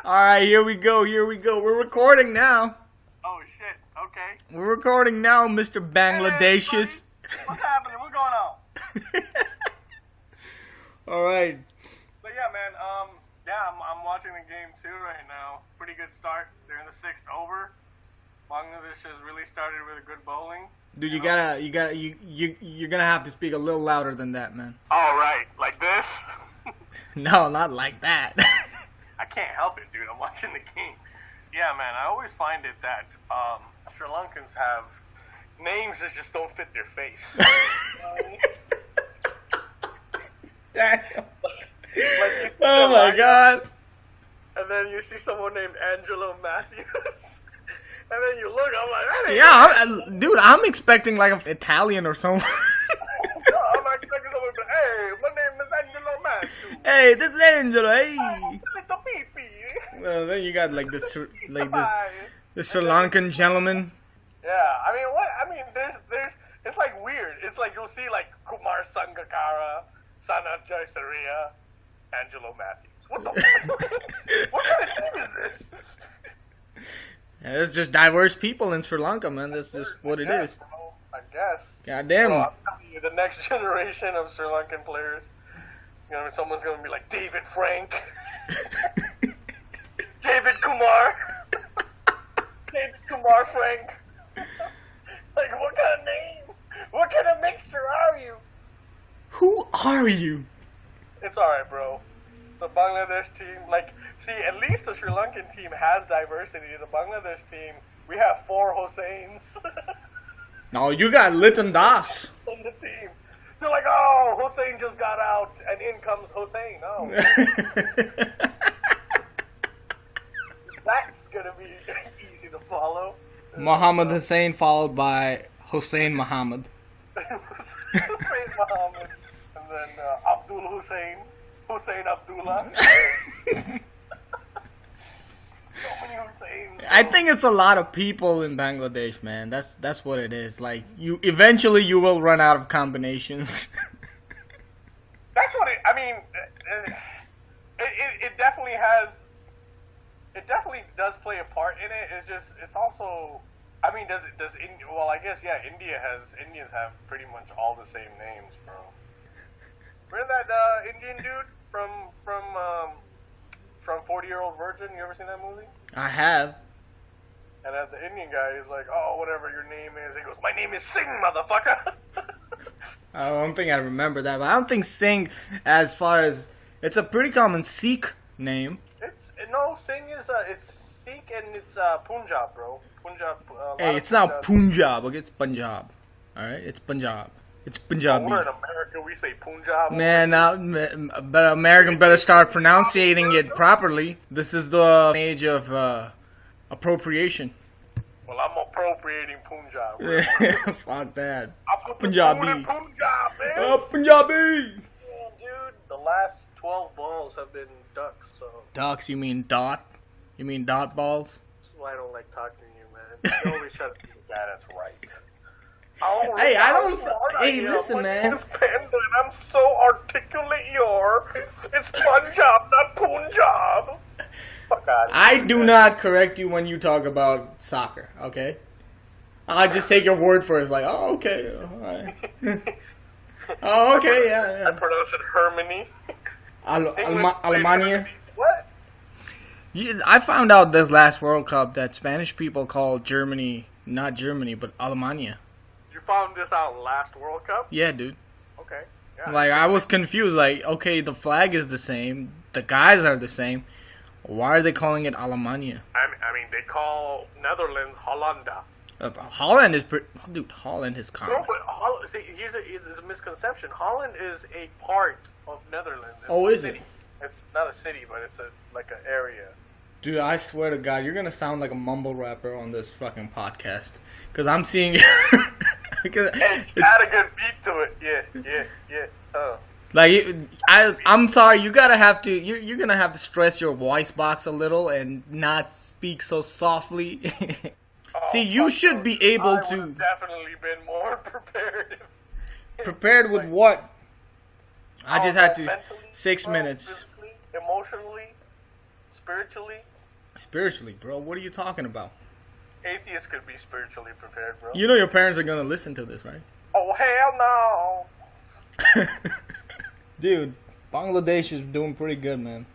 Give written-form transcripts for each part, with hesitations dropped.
Alright, here we go. We're recording now. Oh shit, okay. We're recording now, Mr. Bangladacious. Hey, what's happening? What's going on? Alright. But yeah, man, I'm watching the game too right now. Pretty good start. They're in the 6th over. Bangladesh has really started with a good bowling. Dude, you're gonna have to speak a little louder than that, man. All right, like this? No, not like that. I can't help it, dude. I'm watching the game. Yeah, man, I always find it that Sri Lankans have names that just don't fit their face. Damn. Like Oh my god. And then you see someone named Angelo Matthews. And then you look, I'm like, that ain't Yeah, dude, I'm expecting like an Italian or something. I'm expecting someone to be, hey, my name is Angelo Matthews. Hey, this is Angelo. Hey. Little pee-pee. Well, then you got like this Sri Lankan gentleman. Yeah, I mean, there's, it's like weird. It's like you'll see like Kumar Sangakkara, Sana Jaisaria, Angelo Matthews. What the what kind of team is this? Yeah, it's just diverse people in Sri Lanka, man. That's just what it is. Bro, I guess. Goddamn. Bro, I'm telling you, the next generation of Sri Lankan players, someone's gonna be like David Frank, David Kumar, David Kumar Frank. Like, what kind of name? What kind of mixture are you? Who are you? It's alright, bro. The Bangladesh team, see, at least the Sri Lankan team has diversity. The Bangladesh team, we have 4 Hosseins No, you got Litan Das. on the team. They're like, oh, Hossein just got out, and in comes Hossein. Oh. That's gonna be easy to follow. Muhammad Hussein followed by Hussein Muhammad. Hussein Muhammad. And then Abdul Hussein. Hussein Abdullah. So many Husseins. I think it's a lot of people in Bangladesh, man. That's what it is. Like, you eventually you will run out of combinations. That's what it definitely has. It definitely does play a part in it. It's also. I mean, well, I guess yeah. Indians have pretty much all the same names, bro. Remember that Indian dude from 40-Year-Old Virgin? You ever seen that movie? I have. And as the Indian guy, he's like, oh, whatever your name is. He goes, my name is Singh, motherfucker. I don't think I remember that, but I don't think Singh, as far as it's a pretty common Sikh name. Singh is it's Sikh and it's Punjab, bro. Punjab. Hey, it's not Punjab. Okay, it's Punjab. All right, it's Punjab. It's Punjabi. We're in America. We say Punjab. Man, but American better start pronouncing it properly. This is the age of appropriation. Well, I'm appropriating Punjab. Fuck that. Punjabi. Punjabi. Punjab, man. Punjabi. Yeah, dude, the last 12 balls have been ducks, so. Ducks? You mean dot? You mean dot balls? That's why I don't like talking to you, man. You always try to think that that's right. Hey, I don't. Hey, listen, man. And I'm so articulate, it's Punjab, not Punjab. Fuck out. I do not correct you when you talk about soccer, okay? I just take your word for it. It's like, oh, okay, all right. Oh, okay, yeah. I pronounce it Hermione. Alemania. What? I found out this last World Cup that Spanish people call Germany not Germany, but Alemania. You found this out last World Cup? Yeah, dude. Okay. Yeah. Like, I was confused. Like, okay, the flag is the same. The guys are the same. Why are they calling it Alemania? I mean, they call Netherlands Hollanda. Holland is dude, Holland is common. No, but here's a misconception. Holland is a part of Netherlands. It's is it? It's not a city, but it's like an area. Dude, I swear to God, you're gonna sound like a mumble rapper on this fucking podcast. Cause I'm seeing. Hey, add a good beat to it. Yeah. Like, I'm sorry, you're gonna have to stress your voice box a little and not speak so softly. See, you should be able to. I would have definitely been more prepared. Prepared with what? I just had to. Mentally, 6 minutes. Physically, emotionally, spiritually? Spiritually, bro. What are you talking about? Atheists could be spiritually prepared, bro. You know your parents are gonna listen to this, right? Oh, hell no! Dude, Bangladesh is doing pretty good, man.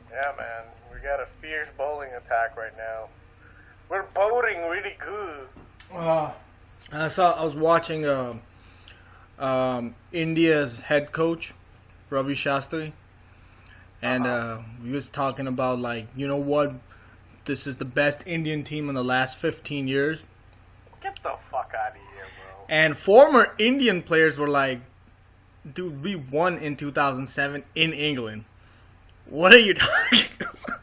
Yeah, man. We got a fierce bowling attack right now. We're bowling really good. I was watching India's head coach, Ravi Shastri, and he was talking about, like, you know what? This is the best Indian team in the last 15 years. Get the fuck out of here, bro. And former Indian players were like, dude, we won in 2007 in England. What are you talking about?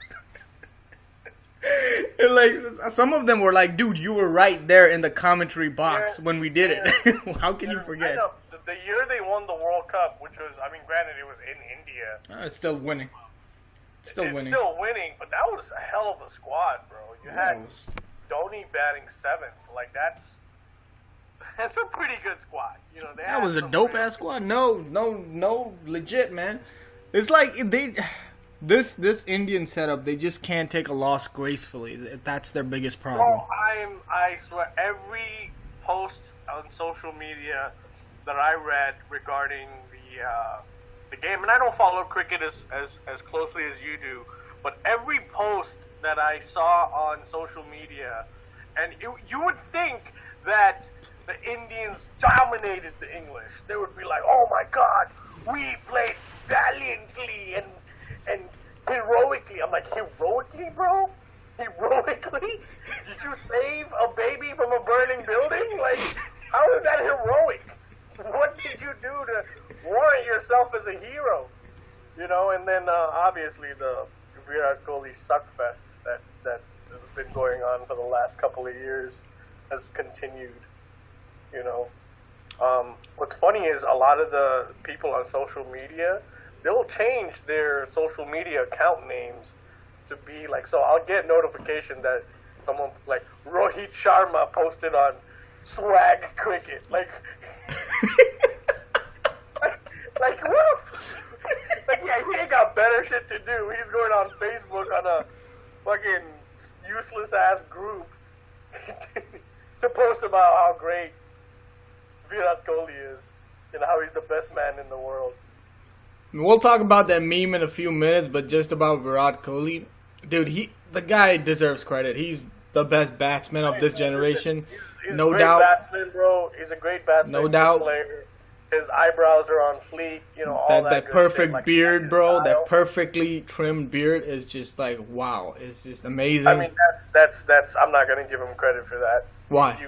And like, some of them were like, dude, you were right there in the commentary box when we did it. How can you forget? I know. The year they won the World Cup, which was, I mean, granted, it was in India. It's still winning. It's still winning, but that was a hell of a squad, bro. You had Dhoni batting 7th. Like, that's a pretty good squad. You know, that was a dope ass squad. No, legit, man. It's like this Indian setup, they just can't take a loss gracefully. That's their biggest problem. Bro, I swear, every post on social media that I read regarding the game, and I don't follow cricket as closely as you do, but every post that I saw on social media, and you would think that the Indians dominated the English. They would be like, oh my God, we played valiantly and heroically. I'm like, heroically, bro? Heroically? Did you save a baby from a burning building? Like, how is that heroic? What did you do to warrant yourself as a hero? You know, and then obviously the Virat Kohli suckfest that has been going on for the last couple of years has continued. You know, what's funny is a lot of the people on social media, they'll change their social media account names to be like, so I'll get notification that someone like Rohit Sharma posted on Swag Cricket, like what? Like, yeah, he ain't got better shit to do. He's going on Facebook on a fucking useless ass group to post about how great Virat Kohli is and how he's the best man in the world. We'll talk about that meme in a few minutes, but just about Virat Kohli, dude, the guy deserves credit. He's the best batsman of this generation, he's no a great doubt. Batsman, bro. He's a great batsman. No doubt. Player. His eyebrows are on fleek, you know, all that good perfect shit, like beard, bro. style. That perfectly trimmed beard is just like, wow. It's just amazing. I mean, that's. I'm not gonna give him credit for that. Why?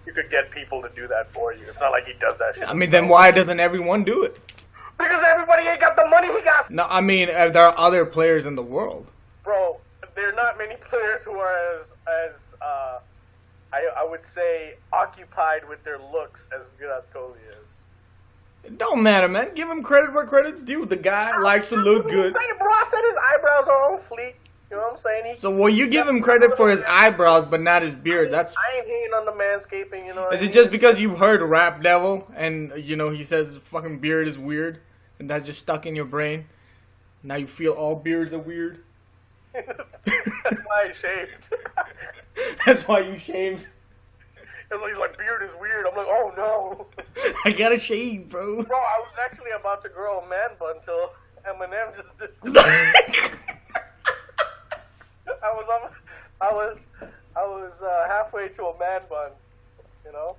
You could get people to do that for you. It's not like he does that shit. I mean, then why doesn't everyone do it? Because everybody ain't got the money he got. No, I mean, there are other players in the world. Bro, there are not many players who are as I would say, occupied with their looks as Virat Kohli is. It don't matter, man. Give him credit where credit's due. The guy likes to look good. Bro, I said his eyebrows are on fleek. You know what I'm saying? So, well, you give him credit for his eyebrows, but not his beard. I ain't hating on the manscaping, you know. Is it just because you've heard Rap Devil and, you know, he says his fucking beard is weird, and that's just stuck in your brain? Now you feel all beards are weird? That's why I shaved. That's why you shaved? He's like, beard is weird. I'm like, oh no. I gotta shave, bro. Bro, I was actually about to grow a man bun until Eminem just dissed I was halfway to a man bun, you know.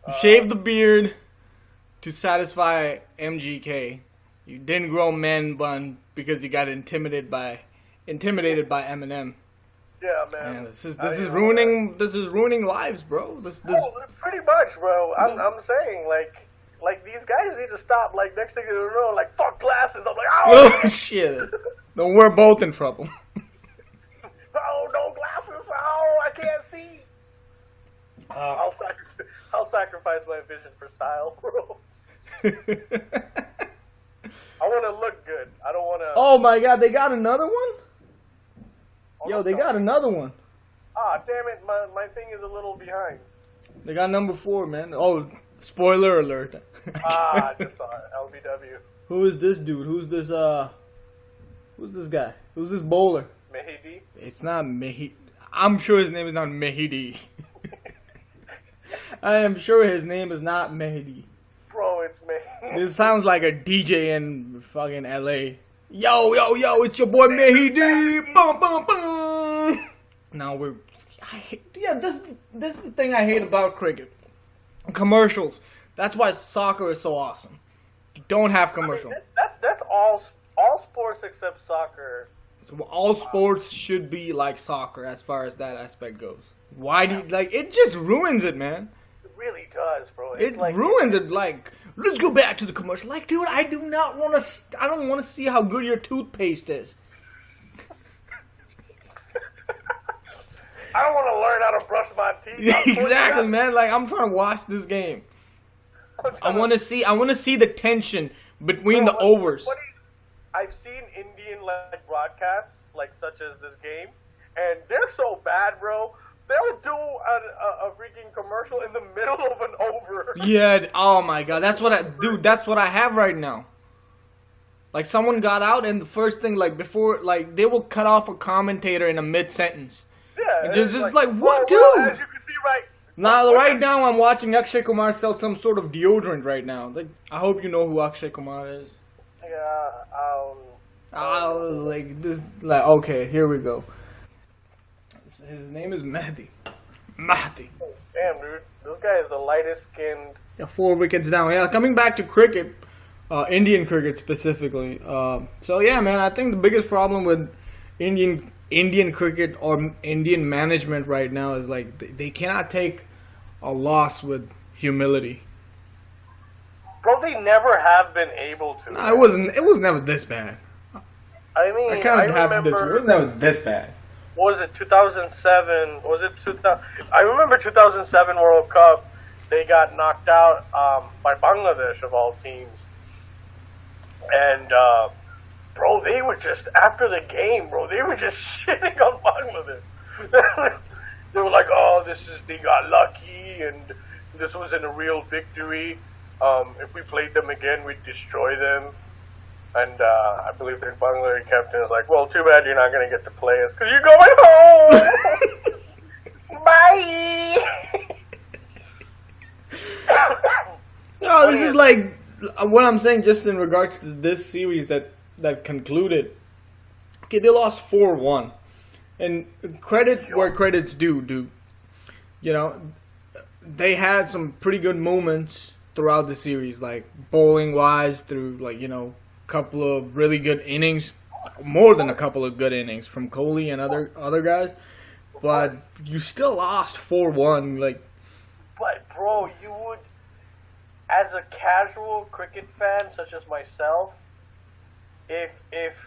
You shaved the beard to satisfy MGK. You didn't grow a man bun because you got intimidated by Eminem. Yeah, man. Man, this is ruining lives, bro. This pretty much, bro. I'm saying like these guys need to stop. Like next thing you know, like fuck glasses. I'm like, oh shit. No, we're both in trouble. Oh, no glasses. Oh, I can't see. I'll sacrifice my vision for style, bro. I want to look good. I don't want to. Oh my God, they got another one. Yo, they got another one. Ah, damn it, my thing is a little behind. They got number 4, man. Oh, spoiler alert. I just saw it. LBW. Who is this dude? Who's Who's this guy? Who's this bowler? Mehdi. It's not Mehdi. I'm sure his name is not Mehdi. I am sure his name is not Mehdi. Bro, it's Mehdi. This sounds like a DJ in fucking LA. Yo, yo, yo, it's your boy Mehdi. Bum, bum, bum. Now this is the thing I hate about cricket. Commercials. That's why soccer is so awesome. You don't have commercials. I mean, that's all sports except soccer. So all sports should be like soccer as far as that aspect goes. Why do you, like, it just ruins it, man. It really does, bro. It like, ruins it. Like, let's go back to the commercial. Like, dude, I don't want to see how good your toothpaste is. I don't want to learn how to brush my teeth. Exactly, man. Like, I'm trying to watch this game. I want to see the tension between the overs. I've seen Indian like broadcasts, like such as this game, and they're so bad, bro. They'll do a freaking commercial in the middle of an over. Yeah. Oh my God. That's what I have right now. Like, someone got out, and the first thing, like, before, like, they will cut off a commentator in a mid-sentence. Yeah. It's just like, what, dude? Well, as you can see, right now I'm watching Akshay Kumar sell some sort of deodorant right now. Like, I hope you know who Akshay Kumar is. Yeah, okay, here we go. His name is Mehdi. Mehdi. Damn, dude. This guy is the lightest skinned. Yeah, 4 wickets down. Yeah, coming back to cricket, Indian cricket specifically. So yeah, man, I think the biggest problem with Indian cricket or Indian management right now is like they cannot take a loss with humility. Bro, they never have been able to. No, it was never this bad. I mean, I kind of have this. It was never this bad. What was it, 2007? Was it 2000? I remember 2007 World Cup. They got knocked out by Bangladesh of all teams. And bro, they were just after the game, bro. They were just shitting on Bangladesh. They were like, "Oh, they got lucky, and this wasn't a real victory. If we played them again, we'd destroy them." And I believe their Bangladesh captain is like, "Well, too bad you're not going to get to play us because you're going home. Bye." No, this is like what I'm saying. Just in regards to this series that concluded. Okay, they lost 4-1, and credit where credit's due. You know, they had some pretty good moments throughout the series, like bowling wise, through like, you know, couple of really good innings, more than a couple of good innings from Kohli and other guys, but you still lost 4-1. Like, but bro, you would, as a casual cricket fan such as myself, if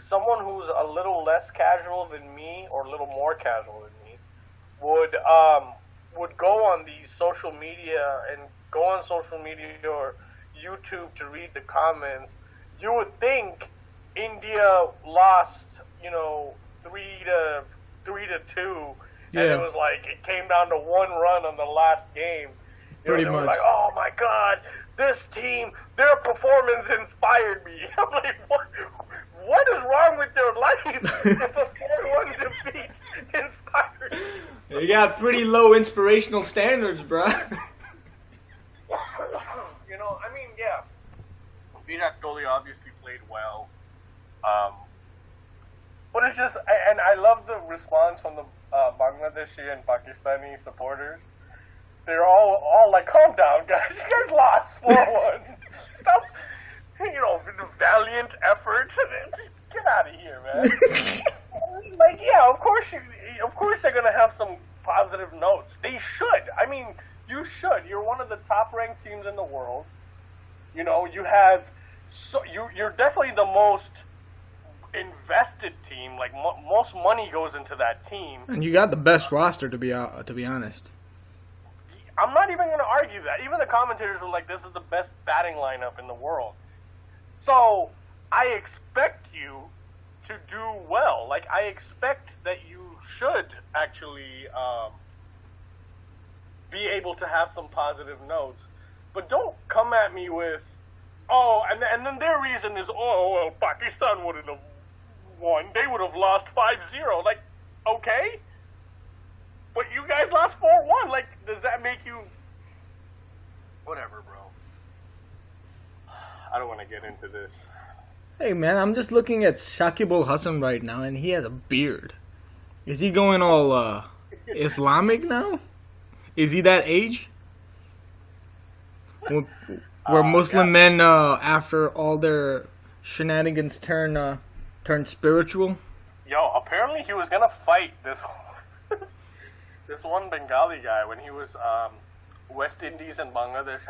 someone who's a little less casual than me or a little more casual than me would go on the social media or YouTube to read the comments, you would think India lost, you know, 3-2, and it was like it came down to 1 run on the last game. Pretty much. Were like, "Oh my God, this team, their performance inspired me." I'm like, what is wrong with your life? If a 4-1 defeat inspired you? You got pretty low inspirational standards, bruh. You know, I mean, yeah. Virat Kohli obviously played well. But it's just, and I love the response from the Bangladeshi and Pakistani supporters. They're all like, "Calm down, guys. You guys lost 4-1. Stop, you know, the valiant effort. Get out of here, man." Like, yeah, of course they're gonna have some positive notes. They should. I mean, you should. You're one of the top-ranked teams in the world. You know, you're definitely the most invested team. Like, most money goes into that team. And you got the best roster, to be honest. I'm not even going to argue that. Even the commentators were like, "This is the best batting lineup in the world." So I expect you to do well. Like, I expect that you should actually be able to have some positive notes. But don't come at me with, "Oh," and then their reason is, "Oh, well, Pakistan wouldn't have won, they would have lost 5-0. Like, okay, but you guys lost 4-1. Like, does that make you? Whatever, bro. I don't want to get into this. Hey man, I'm just looking at Shakib Hassan right now, and he has a beard. Is he going all Islamic now? Is he that age? Where Muslim men, after all their shenanigans, turn spiritual? Yo, apparently he was gonna fight this this one Bengali guy when he was West Indies and Bangladesh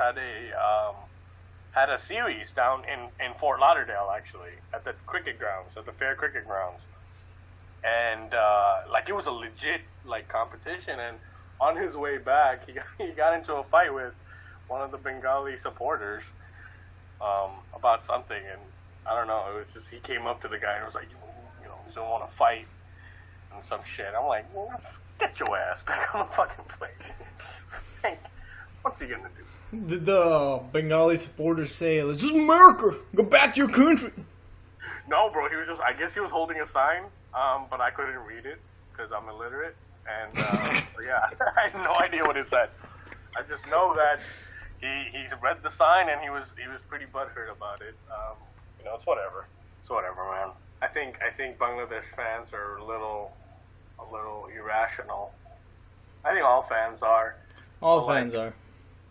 had a series down in Fort Lauderdale, actually, at the cricket grounds, at the Fair Cricket Grounds. And like, it was a legit like competition, and on his way back he got into a fight with one of the Bengali supporters about something, and I don't know, it was just, he came up to the guy and was like, you know, you don't want to fight and some shit. I'm like, well, get your ass back on the fucking plate. What's he gonna do? Did the Bengali supporters say, "This is America, go back to your country"? No, bro, he was just, I guess he was holding a sign, but I couldn't read it because I'm illiterate, and yeah, I had no idea what it said. I just know that he read the sign and he was pretty butthurt about it. You know, it's whatever, man. I think Bangladesh fans are a little irrational. I think all fans are. All fans are.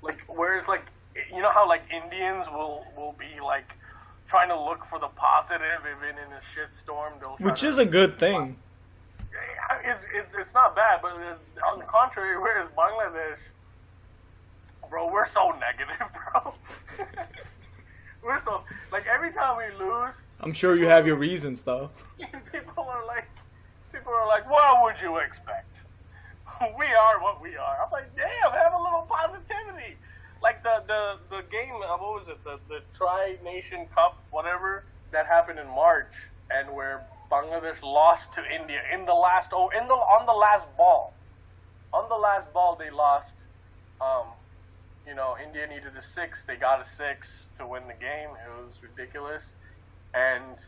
Like, whereas, like, you know how, like, Indians will be, like, trying to look for the positive even in a shitstorm. Which is a good thing. It's not bad, but on the contrary, whereas Bangladesh, bro, we're so negative, bro. We're so, like, every time we lose... I'm sure you have your reasons, though. People are like, what would you expect? We are what we are. I'm like, damn, have a little positivity. Like the game, what was it? The Tri-Nation Cup, whatever, that happened in March, and where Bangladesh lost to India on the last ball. On the last ball, they lost. You know, India needed a 6. They got a 6 to win the game. It was ridiculous, and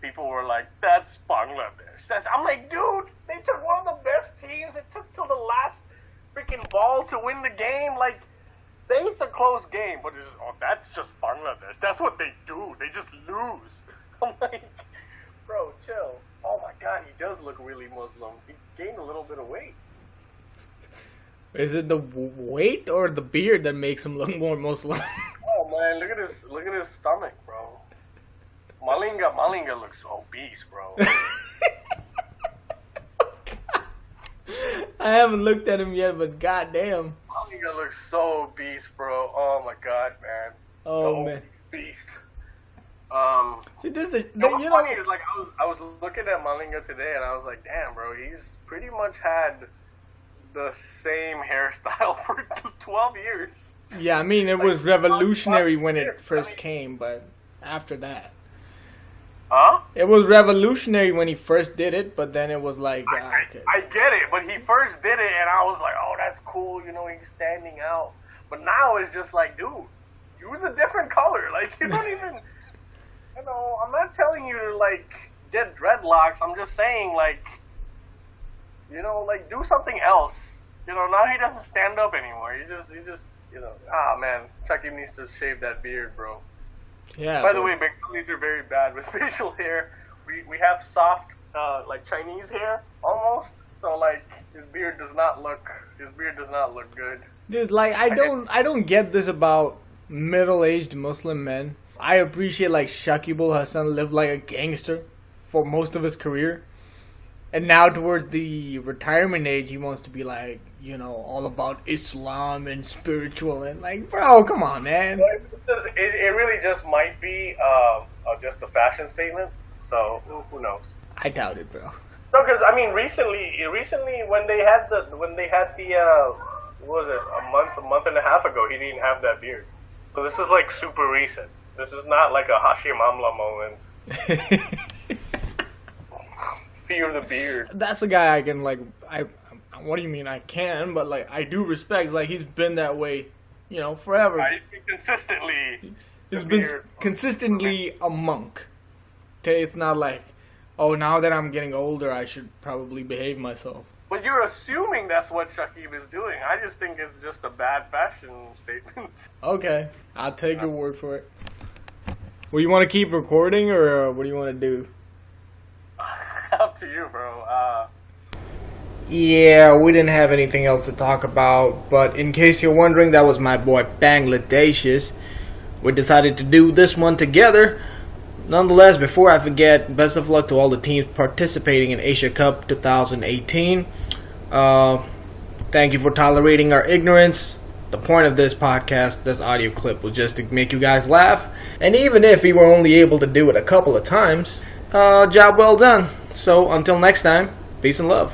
people were like, "That's Bangladesh." I'm like, dude, they took one of the best teams. It took till the last freaking ball to win the game. Like, say it's a close game, but it's, that's just Bangladesh. That's what they do. They just lose. I'm like, bro, chill. Oh my God, he does look really Muslim. He gained a little bit of weight. Is it the weight or the beard that makes him look more Muslim? Oh man, look at his stomach, bro. Malinga looks obese, bro. I haven't looked at him yet, but goddamn. Malinga looks so obese, bro. Oh my God, man. Oh man. Beast. See, what's funny is, like, I was looking at Malinga today, and I was like, damn, bro, he's pretty much had the same hairstyle for 12 years. Yeah, I mean, it was revolutionary when it first came, but after that. Huh? It was revolutionary when he first did it, but then it was like... okay. I get it, but he first did it, and I was like, oh, that's cool, you know, he's standing out. But now it's just like, dude, use a different color. Like, you don't even... You know, I'm not telling you to, like, get dreadlocks. I'm just saying, like, you know, like, do something else. You know, now he doesn't stand up anymore. He just, you know, man, Shakib needs to shave that beard, bro. Yeah. By the way, Bengalis are very bad with facial hair. We have soft, like, Chinese hair, almost. So, like, his beard does not look good. Dude, like, I don't get this about middle-aged Muslim men. I appreciate, like, Shakib Hassan lived like a gangster for most of his career. And now towards the retirement age, he wants to be, like, you know, all about Islam and spiritual. And, like, bro, come on, man. It really just might be just a fashion statement. So, who knows? I doubt it, bro. No, because, I mean, recently when they had the what was it, a month and a half ago, he didn't have that beard. So this is, like, super recent. This is not like a Hashim Amla moment. Fear the beard. That's a guy I can, like, what do you mean I can? But, like, I do respect. Like, he's been that way, you know, forever. Consistently. He's been consistently a monk. Okay, it's not like, oh, now that I'm getting older, I should probably behave myself. But you're assuming that's what Shakib is doing. I just think it's just a bad fashion statement. Okay, I'll take your word for it. Well, you want to keep recording, or what do you want to do? Up to you, bro. Yeah, we didn't have anything else to talk about, but in case you're wondering, that was my boy Bangladacious. We decided to do this one together. Nonetheless, before I forget, best of luck to all the teams participating in Asia Cup 2018. Thank you for tolerating our ignorance. The point of this podcast, this audio clip, was just to make you guys laugh. And even if we were only able to do it a couple of times, job well done. So until next time, peace and love.